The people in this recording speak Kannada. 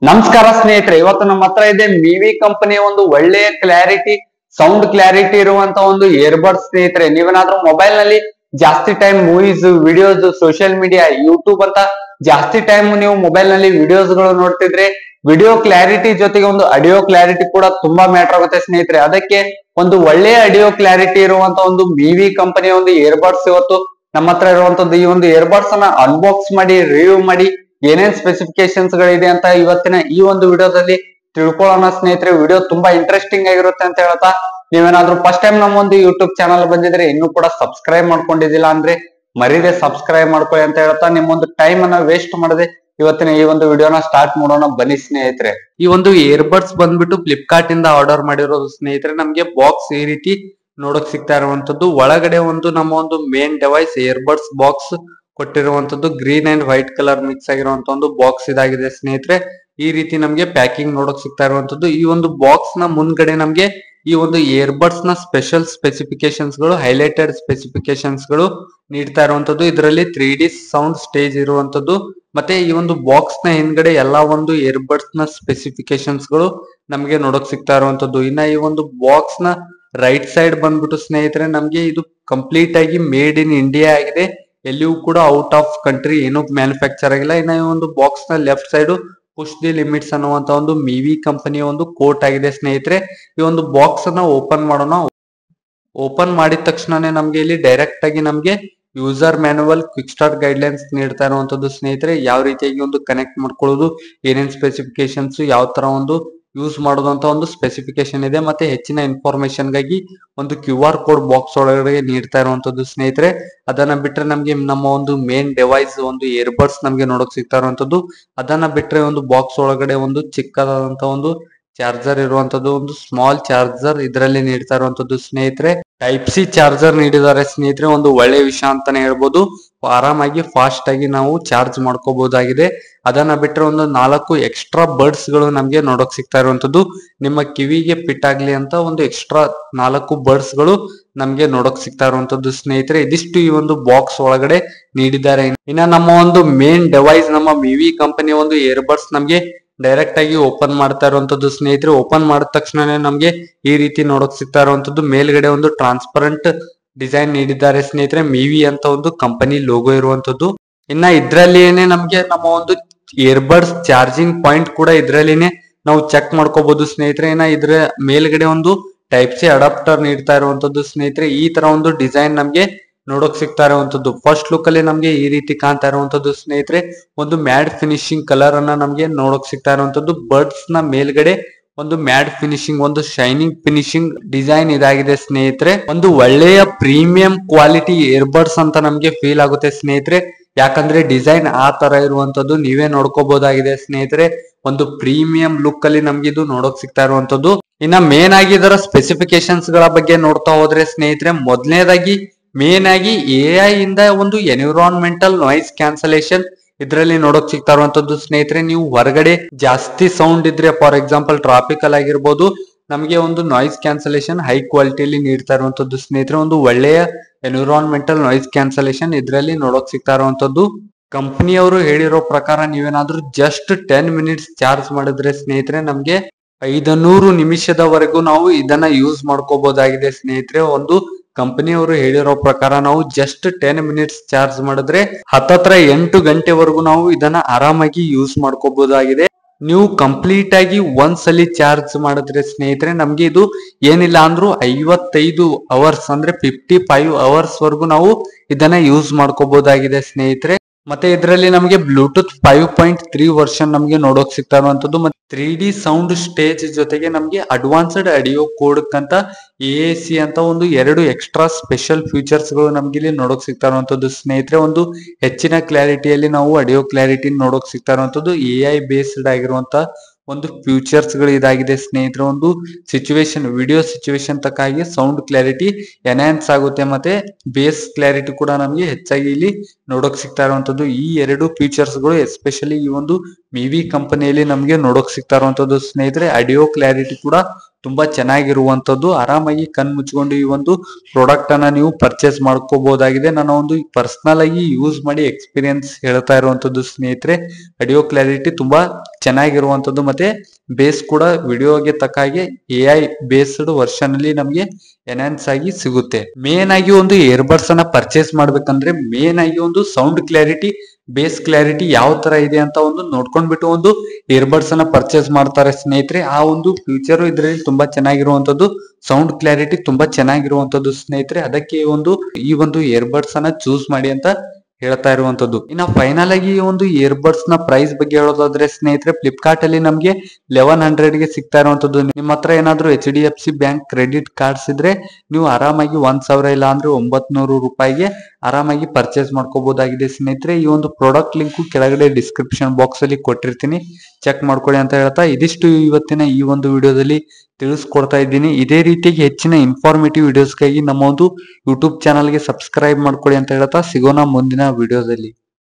ನಮಸ್ಕಾರ ಸ್ನೇಹಿತರೆ, ಇವತ್ತು ನಮ್ಮ ಹತ್ರ ಇದೆ ಮಿವಿ ಕಂಪನಿಯ ಒಂದು ಒಳ್ಳೆಯ ಕ್ಲಾರಿಟಿ, ಸೌಂಡ್ ಕ್ಲಾರಿಟಿ ಇರುವಂತ ಒಂದು ಇಯರ್ಬಡ್ಸ್ ಸ್ನೇಹಿತರೆ. ನೀವೇನಾದ್ರೂ ಮೊಬೈಲ್ ನಲ್ಲಿ ಜಾಸ್ತಿ time movies, videos, social media, YouTube ಅಂತ ಜಾಸ್ತಿ ಟೈಮ್ ನೀವು ಮೊಬೈಲ್ ನಲ್ಲಿ ವಿಡಿಯೋಸ್ ಗಳು ನೋಡ್ತಿದ್ರೆ ವಿಡಿಯೋ ಕ್ಲಾರಿಟಿ ಜೊತೆಗೆ ಒಂದು ಆಡಿಯೋ ಕ್ಲಾರಿಟಿ ಕೂಡ ತುಂಬಾ ಮ್ಯಾಟರ್ ಆಗುತ್ತೆ ಸ್ನೇಹಿತರೆ. ಅದಕ್ಕೆ ಒಂದು ಒಳ್ಳೆಯ ಆಡಿಯೋ ಕ್ಲಾರಿಟಿ ಇರುವಂತ ಒಂದು ಮಿವಿ ಕಂಪನಿಯ ಒಂದು ಇಯರ್ಬಡ್ಸ್ ಇವತ್ತು ನಮ್ಮ ಹತ್ರ ಇರುವಂತದ್ದು. ಈ ಒಂದು ಇಯರ್ಬಡ್ಸ್ ಅನ್ನ ಅನ್ಬಾಕ್ಸ್ ಮಾಡಿ ರಿವ್ಯೂ ಮಾಡಿ ಏನೇನ್ ಸ್ಪೆಸಿಫಿಕೇಶನ್ಸ್ ಗಳಿದೆ ಅಂತ ಇವತ್ತಿನ ಈ ಒಂದು ವಿಡಿಯೋದಲ್ಲಿ ತಿಳ್ಕೊಳ್ಳೋಣ ಸ್ನೇಹಿತರೆ. ವಿಡಿಯೋ ತುಂಬಾ ಇಂಟ್ರೆಸ್ಟಿಂಗ್ ಆಗಿರುತ್ತೆ ಅಂತ ಹೇಳ್ತಾ, ನೀವೇನಾದ್ರೂ ಫಸ್ಟ್ ಟೈಮ್ ನಮ್ಮ ಒಂದು ಯೂಟ್ಯೂಬ್ ಚಾನಲ್ ಬಂದಿದ್ರೆ ಇನ್ನೂ ಕೂಡ ಸಬ್ಸ್ಕ್ರೈಬ್ ಮಾಡ್ಕೊಂಡಿದ್ದಿಲ್ಲ ಅಂದ್ರೆ ಮರೀದೆ ಸಬ್ಸ್ಕ್ರೈಬ್ ಮಾಡ್ಕೊಳ್ಳಿ ಅಂತ ಹೇಳ್ತಾ, ನಿಮ್ಮೊಂದು ಟೈಮ್ ಅನ್ನ ವೇಸ್ಟ್ ಮಾಡದೆ ಇವತ್ತಿನ ಈ ಒಂದು ವಿಡಿಯೋನ ಸ್ಟಾರ್ಟ್ ಮಾಡೋಣ ಬನ್ನಿ ಸ್ನೇಹಿತರೆ. ಈ ಒಂದು ಇಯರ್ಬಡ್ಸ್ ಬಂದ್ಬಿಟ್ಟು ಫ್ಲಿಪ್ಕಾರ್ಟ್ ಇಂದ ಆರ್ಡರ್ ಮಾಡಿರೋದು ಸ್ನೇಹಿತರೆ. ನಮ್ಗೆ ಬಾಕ್ಸ್ ಈ ರೀತಿ ನೋಡಕ್ ಸಿಗ್ತಾ ಇರುವಂತದ್ದು. ಒಳಗಡೆ ಒಂದು ನಮ್ಮ ಒಂದು ಮೇನ್ ಡಿವೈಸ್ ಇಯರ್ಬಡ್ಸ್ ಬಾಕ್ಸ್ ಕೊಟ್ಟಿರುವಂತದ್ದು green and white colour mix ಆಗಿರುವಂತ ಒಂದು ಬಾಕ್ಸ್ ಇದಾಗಿದೆ ಸ್ನೇಹಿತರೆ. ಈ ರೀತಿ ನಮ್ಗೆ ಪ್ಯಾಕಿಂಗ್ ನೋಡಕ್ ಸಿಗ್ತಾ ಇರುವಂತದ್ದು. ಈ ಒಂದು ಬಾಕ್ಸ್ ನ ಮುಂದ್ಗಡೆ ನಮ್ಗೆ ಈ ಒಂದು ಇಯರ್ಬಡ್ಸ್ ನ ಸ್ಪೆಷಲ್ ಸ್ಪೆಸಿಫಿಕೇಶನ್ಸ್ ಗಳು, ಹೈಲೈಟೆಡ್ ಸ್ಪೆಸಿಫಿಕೇಶನ್ಸ್ ಗಳು ನೀಡ್ತಾ ಇರುವಂತದ್ದು. ಇದರಲ್ಲಿ 3D ಸೌಂಡ್ ಸ್ಟೇಜ್ ಇರುವಂತದ್ದು. ಮತ್ತೆ ಈ ಒಂದು ಬಾಕ್ಸ್ ನ ಹಿಂದ್ಗಡೆ ಎಲ್ಲಾ ಒಂದು ಇಯರ್ಬಡ್ಸ್ ನ ಸ್ಪೆಸಿಫಿಕೇಶನ್ಸ್ ಗಳು ನಮ್ಗೆ ನೋಡಕ್ ಸಿಗ್ತಾ ಇರುವಂತದ್ದು. ಇನ್ನ ಈ ಒಂದು ಬಾಕ್ಸ್ ನ ರೈಟ್ ಸೈಡ್ ಬಂದ್ಬಿಟ್ಟು ಸ್ನೇಹಿತರೆ, ನಮ್ಗೆ ಇದು ಕಂಪ್ಲೀಟ್ ಆಗಿ ಮೇಡ್ ಇನ್ ಇಂಡಿಯಾ ಆಗಿದೆ. ಎಲ್ಲಿಯೂ ಕೂಡ ಔಟ್ ಆಫ್ ಕಂಟ್ರಿ ಏನು ಮ್ಯಾನುಫ್ಯಾಕ್ಚರ್ ಆಗಿಲ್ಲ. ಇನ್ನ ಈ ಒಂದು ಬಾಕ್ಸ್ ನ left side push the limits ಅನ್ನುವಂತ ಒಂದು ಮಿವಿ ಕಂಪನಿಯ ಒಂದು ಕೋಟ್ ಆಗಿದೆ ಸ್ನೇಹಿತರೆ. ಈ ಒಂದು ಬಾಕ್ಸ್ ಅನ್ನ ಓಪನ್ ಮಾಡೋಣ. ಓಪನ್ ಮಾಡಿದ ತಕ್ಷಣನೇ ನಮ್ಗೆ ಇಲ್ಲಿ ಡೈರೆಕ್ಟ್ ಆಗಿ ನಮ್ಗೆ user manual, quick start guidelines ನೀಡ್ತಾ ಇರುವಂತದ್ದು ಸ್ನೇಹಿತರೆ. ಯಾವ ರೀತಿಯಾಗಿ ಒಂದು ಕನೆಕ್ಟ್ ಮಾಡ್ಕೊಳ್ಳೋದು, ಏನೇನ್ ಸ್ಪೆಸಿಫಿಕೇಶನ್ಸ್, ಯಾವ ತರ ಒಂದು ಯೂಸ್ ಮಾಡೋದು ಅಂತ ಒಂದು ಸ್ಪೆಸಿಫಿಕೇಶನ್ ಇದೆ. ಮತ್ತೆ ಹೆಚ್ಚಿನ ಇನ್ಫಾರ್ಮೇಶನ್ ಗಾಗಿ ಒಂದು QR ಕೋಡ್ ಬಾಕ್ಸ್ ಒಳಗಡೆ ನೀಡ್ತಾ ಇರುವಂತದ್ದು ಸ್ನೇಹಿತರೆ. ಅದನ್ನ ಬಿಟ್ರೆ ನಮ್ಗೆ ನಮ್ಮ ಒಂದು ಮೇನ್ ಡಿವೈಸ್ ಒಂದು ಇಯರ್ಬಡ್ಸ್ ನಮ್ಗೆ ನೋಡಕ್ ಸಿಗ್ತಾ ಇರುವಂತದ್ದು. ಅದನ್ನ ಬಿಟ್ರೆ ಒಂದು ಬಾಕ್ಸ್ ಒಳಗಡೆ ಒಂದು ಚಿಕ್ಕದಾದಂತ ಒಂದು ಚಾರ್ಜರ್ ಇರುವಂತದ್ದು, ಒಂದು ಸ್ಮಾಲ್ ಚಾರ್ಜರ್ ಇದರಲ್ಲಿ ನೀಡ್ತಾ ಇರುವಂತದ್ದು ಸ್ನೇಹಿತರೆ. ಟೈಪ್ ಸಿ ಚಾರ್ಜರ್ ನೀಡಿದ್ದಾರೆ ಸ್ನೇಹಿತರೆ. ಒಂದು ಒಳ್ಳೆ ವಿಷಯ ಅಂತಾನೆ ಹೇಳ್ಬೋದು. ಆರಾಮಾಗಿ ಫಾಸ್ಟ್ ಆಗಿ ನಾವು ಚಾರ್ಜ್ ಮಾಡ್ಕೋಬಹುದಾಗಿದೆ. ಅದನ್ನ ಬಿಟ್ರೆ ಒಂದು 4 ಎಕ್ಸ್ಟ್ರಾ ಬರ್ಡ್ಸ್ ಗಳು ನಮ್ಗೆ ನೋಡಕ್ ಸಿಗ್ತಾ ಇರುವಂತದ್ದು. ನಿಮ್ಮ ಕಿವಿಗೆ ಫಿಟ್ ಆಗ್ಲಿ ಅಂತ ಒಂದು ಎಕ್ಸ್ಟ್ರಾ 4 ಬರ್ಡ್ಸ್ ಗಳು ನಮ್ಗೆ ನೋಡಕ್ ಸಿಗ್ತಾ ಇರುವಂತದ್ದು ಸ್ನೇಹಿತರೆ. ಇದಿಷ್ಟು ಈ ಒಂದು ಬಾಕ್ಸ್ ಒಳಗಡೆ ನೀಡಿದ್ದಾರೆ. ಇನ್ನ ನಮ್ಮ ಒಂದು ಮೇನ್ ಡಿವೈಸ್, ನಮ್ಮ ಮಿವಿ ಕಂಪನಿಯ ಒಂದು ಇಯರ್ಬಡ್ಸ್ ನಮ್ಗೆ ಡೈರೆಕ್ಟ್ ಆಗಿ ಓಪನ್ ಮಾಡ್ತಾ ಇರುವಂತದ್ದು ಸ್ನೇಹಿತರೆ. ಓಪನ್ ಮಾಡಿದ ತಕ್ಷಣನೇ ನಮ್ಗೆ ಈ ರೀತಿ ನೋಡಕ್ ಸಿಗ್ತಾ ಇರುವಂತದ್ದು. ಮೇಲ್ಗಡೆ ಒಂದು ಟ್ರಾನ್ಸ್ಪರೆಂಟ್ ಡಿಸೈನ್ ನೀಡಿದ್ದಾರೆ ಸ್ನೇಹಿತರೆ. ಮಿವಿ ಅಂತ ಒಂದು ಕಂಪನಿ ಲೋಗೋ ಇರುವಂತದ್ದು. ಇನ್ನ ಇದ್ರಲ್ಲಿನೇ ನಮ್ಗೆ ನಮ್ಮ ಒಂದು ಇಯರ್ಬಡ್ಸ್ ಚಾರ್ಜಿಂಗ್ ಪಾಯಿಂಟ್ ಕೂಡ ಇದ್ರಲ್ಲಿನೇ ನಾವು ಚೆಕ್ ಮಾಡ್ಕೋಬಹುದು ಸ್ನೇಹಿತರೆ. ಇನ್ನ ಇದ್ರ ಮೇಲ್ಗಡೆ ಒಂದು ಟೈಪ್ ಸಿ ಅಡಾಪ್ಟರ್ ನೀಡ್ತಾ ಇರುವಂತದ್ದು ಸ್ನೇಹಿತರೆ. ಈ ತರ ಒಂದು ಡಿಸೈನ್ ನಮ್ಗೆ ನೋಡಕ್ ಸಿಗ್ತಾ ಇರುವಂತದ್ದು. ಫಸ್ಟ್ ಲುಕ್ ಅಲ್ಲಿ ನಮ್ಗೆ ಈ ರೀತಿ ಕಾಣ್ತಾ ಇರುವಂತದ್ದು ಸ್ನೇಹಿತರೆ. ಒಂದು ಮ್ಯಾಟ್ ಫಿನಿಶಿಂಗ್ ಕಲರ್ ಅನ್ನ ನಮ್ಗೆ ನೋಡಕ್ ಸಿಗ್ತಾ ಇರುವಂತದ್ದು. ಬರ್ಡ್ಸ್ ನ ಮೇಲ್ಗಡೆ ಒಂದು ಮ್ಯಾಟ್ ಫಿನಿಶಿಂಗ್, ಒಂದು ಶೈನಿಂಗ್ ಫಿನಿಶಿಂಗ್ ಡಿಸೈನ್ ಇದಾಗಿದೆ ಸ್ನೇಹಿತರೆ. ಒಂದು ಒಳ್ಳೆಯ ಪ್ರೀಮಿಯಂ ಕ್ವಾಲಿಟಿ ಇಯರ್ಬಡ್ಸ್ ಅಂತ ನಮ್ಗೆ ಫೀಲ್ ಆಗುತ್ತೆ ಸ್ನೇಹಿತರೆ. ಯಾಕಂದ್ರೆ ಡಿಸೈನ್ ಆ ತರ ಇರುವಂತದ್ದು ನೀವೇ ನೋಡ್ಕೋಬಹುದಾಗಿದೆ ಸ್ನೇಹಿತರೆ. ಒಂದು ಪ್ರೀಮಿಯಂ ಲುಕ್ ಅಲ್ಲಿ ನಮ್ಗೆ ಇದು ನೋಡಕ್ ಸಿಗ್ತಾ ಇರುವಂತದ್ದು. ಇನ್ನ ಮೇನ್ ಆಗಿ ಇದರ ಸ್ಪೆಸಿಫಿಕೇಶನ್ಸ್ ಗಳ ಬಗ್ಗೆ ನೋಡ್ತಾ ಹೋದ್ರೆ ಸ್ನೇಹಿತರೆ, ಮೊದಲನೇದಾಗಿ ಮೇನ್ ಆಗಿ AI ಇಂದ ಒಂದು ಎನ್ವಿರಾನ್ಮೆಂಟಲ್ ನಾಯ್ಸ್ ಕ್ಯಾನ್ಸಲೇಷನ್ ಇದರಲ್ಲಿ ನೋಡಕ್ ಸಿಗ್ತಾ ಇರುವಂತದ್ದು ಸ್ನೇಹಿತರೆ. ನೀವು ಹೊರಗಡೆ ಜಾಸ್ತಿ ಸೌಂಡ್ ಇದ್ರೆ, ಫಾರ್ ಎಕ್ಸಾಂಪಲ್ ಟ್ರಾಫಿಕಲ್ ಆಗಿರ್ಬೋದು, ನಮಗೆ ಒಂದು ನಾಯ್ಸ್ ಕ್ಯಾನ್ಸಲೇಷನ್ ಹೈ ಕ್ವಾಲಿಟಿಯಲ್ಲಿ ನೀಡ್ತಾ ಇರುವಂತದ್ದು ಸ್ನೇಹಿತರೆ. ಒಂದು ಒಳ್ಳೆಯ ಎನ್ವಿರಾನ್ಮೆಂಟಲ್ ನಾಯ್ಸ್ ಕ್ಯಾನ್ಸಲೇಷನ್ ಇದರಲ್ಲಿ ನೋಡಕ್ ಸಿಗ್ತಾ ಇರುವಂತದ್ದು. ಕಂಪನಿಯವರು ಹೇಳಿರೋ ಪ್ರಕಾರ ನೀವೇನಾದ್ರೂ ಜಸ್ಟ್ 10 ಮಿನಿಟ್ಸ್ ಚಾರ್ಜ್ ಮಾಡಿದ್ರೆ ಸ್ನೇಹಿತರೆ, ನಮ್ಗೆ 500 ನಿಮಿಷದವರೆಗೂ ನಾವು ಇದನ್ನ ಯೂಸ್ ಮಾಡ್ಕೋಬಹುದಾಗಿದೆ ಸ್ನೇಹಿತರೆ. ಒಂದು ಕಂಪನಿಯವರು ಹೇಳಿರೋ ಪ್ರಕಾರ ನಾವು ಜಸ್ಟ್ 10 ಮಿನಿಟ್ಸ್ ಚಾರ್ಜ್ ಮಾಡಿದ್ರೆ ಹತ್ತತ್ರ 8 ಗಂಟೆವರೆಗೂ ನಾವು ಇದನ್ನ ಆರಾಮಾಗಿ ಯೂಸ್ ಮಾಡ್ಕೋಬಹುದಾಗಿದೆ. ನೀವು ಕಂಪ್ಲೀಟ್ ಆಗಿ ಒಂದ್ಸಲಿ ಚಾರ್ಜ್ ಮಾಡಿದ್ರೆ ಸ್ನೇಹಿತರೆ, ನಮ್ಗೆ ಇದು ಏನಿಲ್ಲ ಅಂದ್ರೂ 55 ಅವರ್ಸ್ ಅಂದ್ರೆ 55 ಅವರ್ಸ್ ವರೆಗೂ ನಾವು ಇದನ್ನ ಯೂಸ್ ಮಾಡ್ಕೋಬಹುದಾಗಿದೆ ಸ್ನೇಹಿತರೆ. ಮತ್ತೆ ಇದರಲ್ಲಿ ನಮಗೆ ಬ್ಲೂಟೂತ್ 5.3 ವರ್ಷನ್ ನಮಗೆ ನೋಡೋಕ್ ಸಿಗ್ತಾ ಇರುವಂತದ್ದು. ಮತ್ತೆ 3D ಸೌಂಡ್ ಸ್ಟೇಜ್ ಜೊತೆಗೆ ನಮಗೆ ಅಡ್ವಾನ್ಸ್ಡ್ ಆಡಿಯೋ ಕೋಡ್ ಅಂತ AAC ಅಂತ ಒಂದು 2 ಎಕ್ಸ್ಟ್ರಾ ಸ್ಪೆಷಲ್ ಫೀಚರ್ಸ್ ಗಳು ನಮ್ಗೆ ಇಲ್ಲಿ ನೋಡೋಕ್ ಸಿಗ್ತಾ ಇರುವಂತದ್ದು ಸ್ನೇಹಿತರೆ. ಒಂದು ಹೆಚ್ಚಿನ ಕ್ಲಾರಿಟಿಯಲ್ಲಿ ನಾವು ಆಡಿಯೋ ಕ್ಲಾರಿಟಿ ನೋಡೋಕ್ ಸಿಗ್ತಾ ಇರುವಂತದ್ದು. AI ಬೇಸ್ಡ್ ಆಗಿರುವಂತ ಒಂದು ಫ್ಯೂಚರ್ಸ್ ಗಳು ಇದಾಗಿದೆ ಸ್ನೇಹಿತರೆ. ಒಂದು ಸಿಚುವೇಶನ್, ವಿಡಿಯೋ ಸಿಚುವೇಶನ್ ತಕ್ಕಾಗಿ ಸೌಂಡ್ ಕ್ಲಾರಿಟಿ ಎನ್ಹಾನ್ಸ್ ಆಗುತ್ತೆ. ಮತ್ತೆ ಬೇಸ್ ಕ್ಲಾರಿಟಿ ಕೂಡ ನಮ್ಗೆ ಹೆಚ್ಚಾಗಿ ಇಲ್ಲಿ ನೋಡೋಕ್ ಸಿಗ್ತಾ ಇರುವಂತದ್ದು. ಈ 2 ಫೀಚರ್ಸ್ ಗಳು ಎಸ್ಪೆಷಲಿ ಈ ಒಂದು ಮಿವಿ ಕಂಪನಿಯಲ್ಲಿ ನಮ್ಗೆ ನೋಡೋಕ್ ಸಿಗ್ತಾ ಇರುವಂತದ್ದು ಸ್ನೇಹಿತರೆ. ಆಡಿಯೋ ಕ್ಲಾರಿಟಿ ಕೂಡ ತುಂಬಾ ಚೆನ್ನಾಗಿರುವಂತದ್ದು. ಆರಾಮಾಗಿ ಕಣ್ ಮುಚ್ಕೊಂಡು ಈ ಒಂದು ಪ್ರಾಡಕ್ಟ್ ಅನ್ನ ನೀವು ಪರ್ಚೇಸ್ ಮಾಡ್ಕೋಬಹುದಾಗಿದೆ. ನಾನು ಒಂದು ಪರ್ಸನಲ್ ಆಗಿ ಯೂಸ್ ಮಾಡಿ ಎಕ್ಸ್ಪೀರಿಯನ್ಸ್ ಹೇಳ್ತಾ ಇರುವಂತದ್ದು ಸ್ನೇಹಿತರೆ. ಆಡಿಯೋ ಕ್ಲಾರಿಟಿ ತುಂಬಾ ಚೆನ್ನಾಗಿರುವಂತದ್ದು, ಮತ್ತೆ ಬೇಸ್ ಕೂಡ ವಿಡಿಯೋಗೆ ತಕ್ಕ ಹಾಗೆ AI ಬೇಸ್ಡ್ ವರ್ಷನ್ ಅಲ್ಲಿ ನಮಗೆ ಎನ್ಹಾನ್ಸ್ ಆಗಿ ಸಿಗುತ್ತೆ. ಮೇನ್ ಆಗಿ ಒಂದು ಇಯರ್ಬಡ್ಸ್ ಅನ್ನ ಪರ್ಚೇಸ್ ಮಾಡ್ಬೇಕಂದ್ರೆ ಮೇನ್ ಆಗಿ ಒಂದು ಸೌಂಡ್ ಕ್ಲಾರಿಟಿ, ಬೇಸ್ ಕ್ಲಾರಿಟಿ ಯಾವ ತರ ಇದೆ ಅಂತ ಒಂದು ನೋಡ್ಕೊಂಡ್ಬಿಟ್ಟು ಒಂದು ಇಯರ್ಬಡ್ಸ್ ಅನ್ನ ಪರ್ಚೇಸ್ ಮಾಡ್ತಾರೆ ಸ್ನೇಹಿತರೆ. ಆ ಒಂದು ಫ್ಯೂಚರ್ ಇದರಲ್ಲಿ ತುಂಬಾ ಚೆನ್ನಾಗಿರುವಂತದ್ದು, ಸೌಂಡ್ ಕ್ಲಾರಿಟಿ ತುಂಬಾ ಚೆನ್ನಾಗಿರುವಂತದ್ದು ಸ್ನೇಹಿತರೆ. ಅದಕ್ಕೆ ಈ ಒಂದು ಇಯರ್ಬಡ್ಸ್ ಅನ್ನ ಚೂಸ್ ಮಾಡಿ ಅಂತ ಹೇಳ್ತಾ ಇರುವಂತದ್ದು. ಇನ್ನ ಫೈನಲ್ ಆಗಿ ಈ ಒಂದು ಇಯರ್ಬಡ್ಸ್ ನ ಪ್ರೈಸ್ ಬಗ್ಗೆ ಹೇಳೋದಾದ್ರೆ ಸ್ನೇಹಿತರೆ, ಫ್ಲಿಪ್ಕಾರ್ಟ್ ಅಲ್ಲಿ ನಮ್ಗೆ 1100 ಗೆ ಸಿಗ್ತಾ ಇರುವಂತದ್ದು. ನಿಮ್ಮ ಹತ್ರ ಏನಾದ್ರು HDFC ಬ್ಯಾಂಕ್ ಕ್ರೆಡಿಟ್ ಕಾರ್ಡ್ಸ್ ಇದ್ರೆ ನೀವು ಆರಾಮಾಗಿ 1000 ಇಲ್ಲ ಅಂದ್ರೆ 900 ರೂಪಾಯಿಗೆ ಆರಾಮಾಗಿ ಪರ್ಚೇಸ್ ಮಾಡ್ಕೋಬಹುದಾಗಿದೆ ಸ್ನೇಹಿತರೆ. ಈ ಒಂದು ಪ್ರಾಡಕ್ಟ್ ಲಿಂಕ್ ಕೆಳಗಡೆ ಡಿಸ್ಕ್ರಿಪ್ಷನ್ ಬಾಕ್ಸ್ ಅಲ್ಲಿ ಕೊಟ್ಟಿರ್ತೀನಿ, ಚೆಕ್ ಮಾಡ್ಕೊಳ್ಳಿ ಅಂತ ಹೇಳ್ತಾ ಇದಿಷ್ಟು ಇವತ್ತಿನ ಈ ಒಂದು ವಿಡಿಯೋದಲ್ಲಿ ತಿಳಿಸ್ಕೊಡ್ತಾ ಇದ್ದೀನಿ. ಇದೇ ರೀತಿಯಾಗಿ ಹೆಚ್ಚಿನ ಇನ್ಫಾರ್ಮೇಟಿವ್ ವಿಡಿಯೋಸ್ಗಾಗಿ ನಮ್ಮ ಒಂದು ಯೂಟ್ಯೂಬ್ ಚಾನಲ್ಗೆ ಸಬ್ಸ್ಕ್ರೈಬ್ ಮಾಡ್ಕೊಳ್ಳಿ ಅಂತ ಹೇಳ್ತಾ ಸಿಗೋಣ ಮುಂದಿನ ವಿಡಿಯೋದಲ್ಲಿ.